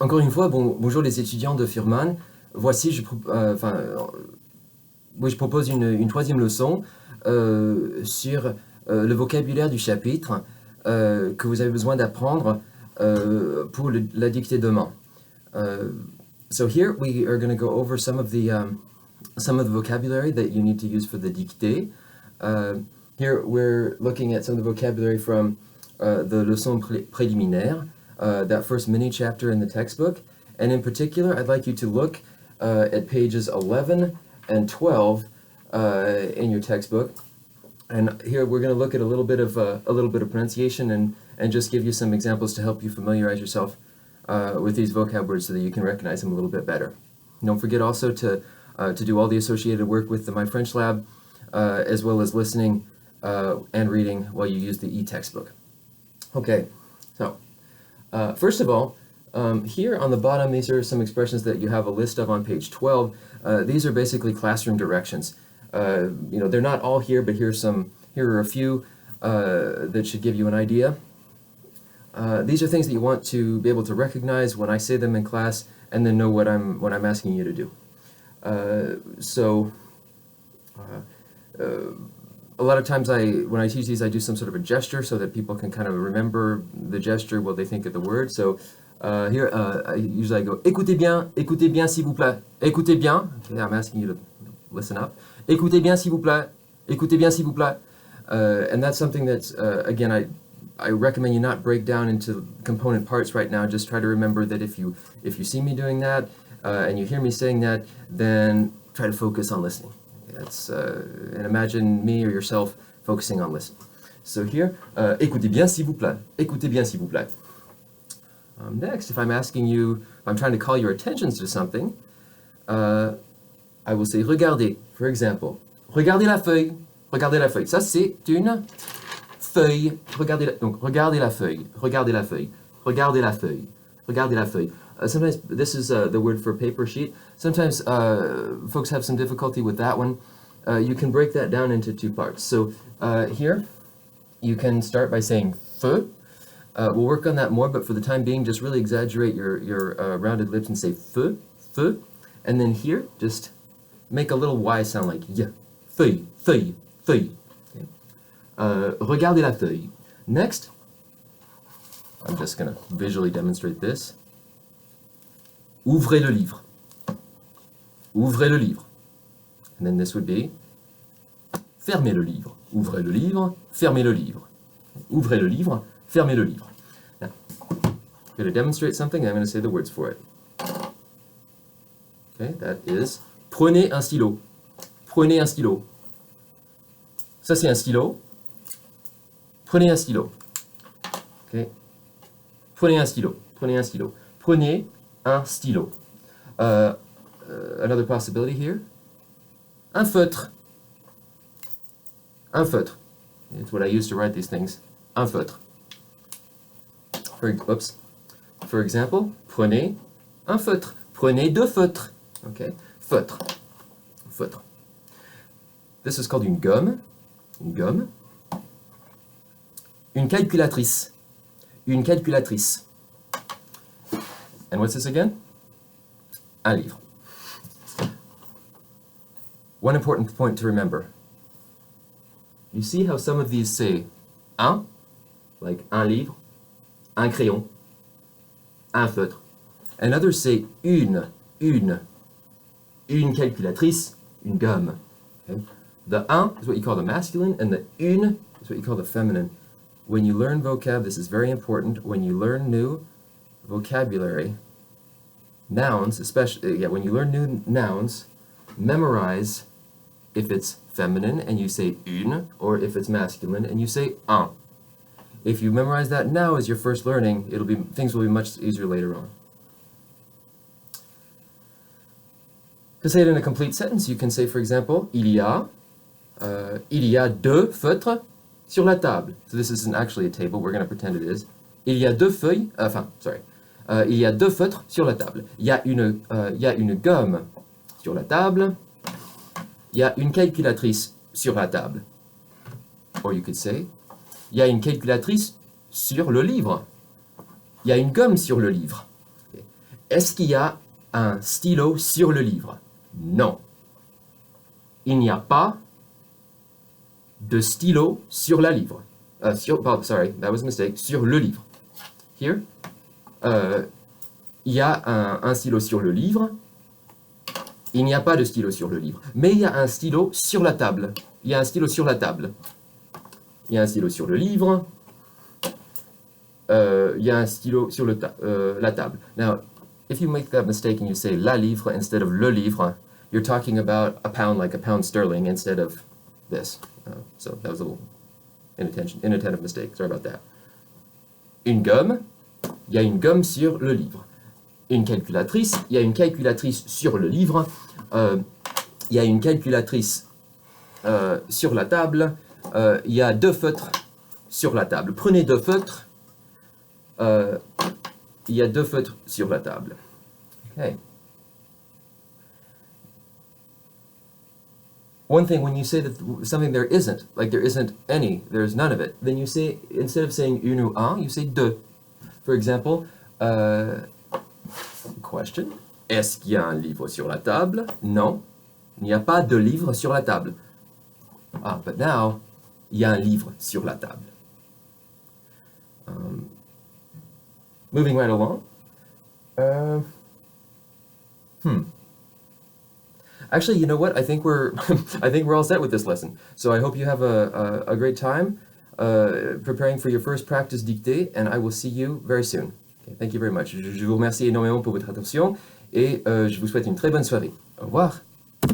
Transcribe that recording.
Encore une fois, bonjour les étudiants de Firman. Voici, je propose une troisième leçon sur le vocabulaire du chapitre que vous avez besoin d'apprendre pour la dictée demain. So here we are going to go over some of the vocabulary that you need to use for the dictée. Here we're looking at some of the vocabulary from the leçon préliminaire, that first mini chapter in the textbook. And in particular, I'd like you to look at pages 11 and 12 in your textbook. And here we're going to look at a little bit of pronunciation and just give you some examples to help you familiarize yourself with these vocab words so that you can recognize them a little bit better. Don't forget also to do all the associated work with the My French Lab, as well as listening and reading while you use the e-textbook. Okay, so first of all, here on the bottom, these are some expressions that you have a list of on page 12. These are basically classroom directions. They're not all here, but here are a few that should give you an idea. These are things that you want to be able to recognize when I say them in class, and then know what I'm asking you to do. A lot of times when I teach these, I do some sort of a gesture so that people can kind of remember the gesture while they think of the word. So here, I usually go, écoutez bien s'il vous plaît, écoutez bien. Okay, I'm asking you to listen up. Écoutez bien s'il vous plaît, écoutez bien s'il vous plaît. And that's something that, again, I recommend you not break down into component parts right now. Just try to remember that if you see me doing that and you hear me saying that, then try to focus on listening. And imagine me or yourself focusing on listening. So here, écoutez bien s'il vous plaît. Écoutez bien s'il vous plaît. Next, if I'm trying to call your attention to something, I will say regardez, for example. Regardez la feuille. Regardez la feuille. Ça, c'est une feuille. Regardez la feuille. Regardez la feuille. Regardez la feuille. Regardez la feuille. Sometimes this is the word for paper sheet. Sometimes folks have some difficulty with that one. You can break that down into two parts. So here, you can start by saying feu. We'll work on that more, but for the time being, just really exaggerate your rounded lips and say feu, feu. And then here, just make a little Y sound like y. Feuille, feuille, feuille. Okay. Regardez la feuille. Next, I'm just going to visually demonstrate this. Ouvrez le livre. Ouvrez le livre. And then this would be fermez le livre. Ouvrez le livre, fermez le livre. Ouvrez le livre, fermez le livre. Now, I'm going to demonstrate something and I'm going to say the words for it. Okay, that is prenez un stylo. Prenez un stylo. Ça c'est un stylo. Prenez un stylo. Okay. Prenez un stylo. Prenez un stylo. Prenez un stylo. Another possibility here. Un feutre. Un feutre. It's what I use to write these things. Un feutre. For example, prenez un feutre. Prenez deux feutres. Okay. Feutre. Feutre. This is called une gomme. Une gomme. Une calculatrice. Une calculatrice. And what's this again? Un livre. One important point to remember. You see how some of these say un, like un livre, un crayon, un feutre. And others say une calculatrice, une gomme. Okay? The un is what you call the masculine, and the une is what you call the feminine. When you learn vocab, this is very important. When you learn new vocabulary, nouns, especially, when you learn new nouns, memorize if it's feminine and you say une, or if it's masculine and you say un. If you memorize that now as your first learning, things will be much easier later on. To say it in a complete sentence, you can say, for example, il y a deux feutres sur la table. So this isn't actually a table, we're going to pretend it is. Il y a deux feuilles, il y a deux feutres sur la table. Il y a une gomme sur la table. Il y a une calculatrice sur la table. Or you could say, il y a une calculatrice sur le livre. Il y a une gomme sur le livre. Okay. Est-ce qu'il y a un stylo sur le livre? Non. Il n'y a pas de stylo sur la livre. Sorry, that was a mistake. Sur le livre. Here. Il y a un stylo sur le livre. Il n'y a pas de stylo sur le livre. Mais il y a un stylo sur la table. Il y a un stylo sur la table. Il y a un stylo sur le livre. Il y a un stylo sur la table. Now, if you make that mistake and you say la livre instead of le livre, you're talking about a pound like a pound sterling instead of this. So that was a little inattentive mistake. Sorry about that. Une gomme, il y a une gomme sur le livre. Une calculatrice, il y a une calculatrice sur le livre. Il y a une calculatrice sur la table. Il y a 2 feutres sur la table. Prenez 2 feutres. Il y a 2 feutres sur la table. Okay. One thing, when you say that something there isn't, like there isn't any, there's none of it, then you say, instead of saying une ou un, you say deux. For example, question, est-ce qu'il y a un livre sur la table? Non, il n'y a pas de livre sur la table. Ah, but now, il y a un livre sur la table. Moving right along. Actually, you know what? I think we're all set with this lesson. So I hope you have a great time preparing for your first practice dictée, and I will see you very soon. Okay, thank you very much. Je vous remercie énormément pour votre attention et je vous souhaite une très bonne soirée. Au revoir.